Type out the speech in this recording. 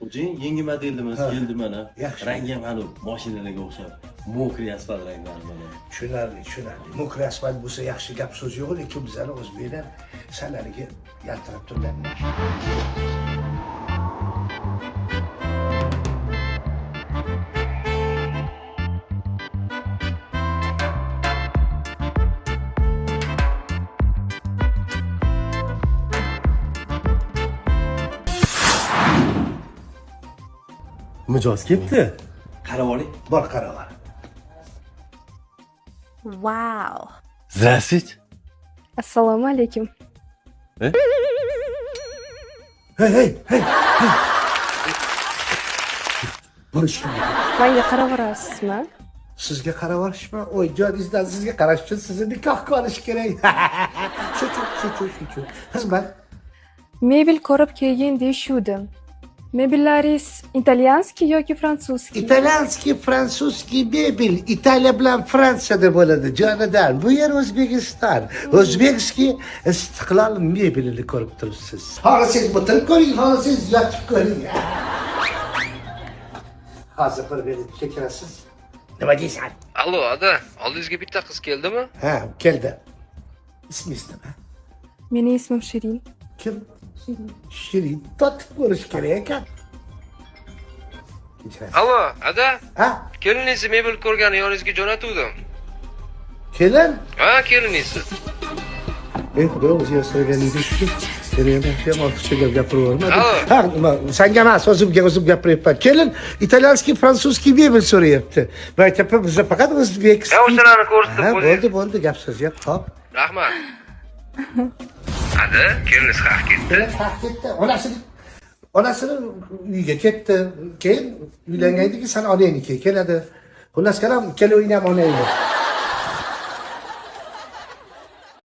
Xo'jayin yangi model emas, Ha. keldi mana. Yaxshi. Rangi ham hali mashinalarga o'xshab. Mokriy asfalt ranglari mana. Tushunarli. Mokriy asfalt bo'lsa yaxshi gap so'z yo'q, lekin bizlar o'zbeklar sanariga yaltirab turgan. Mijoz ketdi. Qarab oling. Bor qaror. Вау. Здравствуйте. Assalomu alaykum. Hey. Bo'lish kerak. Menga qarab o'rasizmi? Sizga qarab olishmi? O'y, joningizdan sizga qarash uchun sizni nikohga olish kerak. Shu. Xizmat. Mebel ko'rib kelgin deyishuvdim. Mebellaringiz italyanskiy yoki frantsuzskiy? İtalyanski, Fransuzski mebel, İtalya bilan Fransiyada bo'ladi, jonidan. Bu yer O'zbekiston. O'zbekskiy istiqlol mebelini ko'rib turibsiz. Xohlasangiz o'tirib ko'ring, xohlasangiz yotib ko'ring. Hozir bir berib kechirasiz. Nima deysan? Allo, ada, oldingizga bitta qiz keldimi? Ha, keldi. Ismingiz nima? Mening ismim Shirin. Kim? Shirin. Totib ko'rish kerak ekan. Kechirasiz. Allo, ada, Ha? keliningizni mebel ko'rgani yoningizga jo'natuvdim. Kelin? Ha, keliningizni. Xudo o'ziga so'raganingizda shu. Seni ham ortiqcha gap gapiravermadim. Allo. Ha, senga emas, o'zim gapiryapman. Kelin, italyanskiy, frantsuzskiy mebel so'rayapti. Men aytyapman, bizda faqat o'zbekskiy. Ya, o'shalarni ko'rsatib qo'ying. Bo'ldi, gap so'z yo'q. Xo'p. Rahmat. Ada, keliniz xavf ketdi. Ketdi. Onasini uyiga ketdi. Keyin uylangandan keyin sen onangnikiga keladi. Xullas kalam, ikkala uyni ham onangni.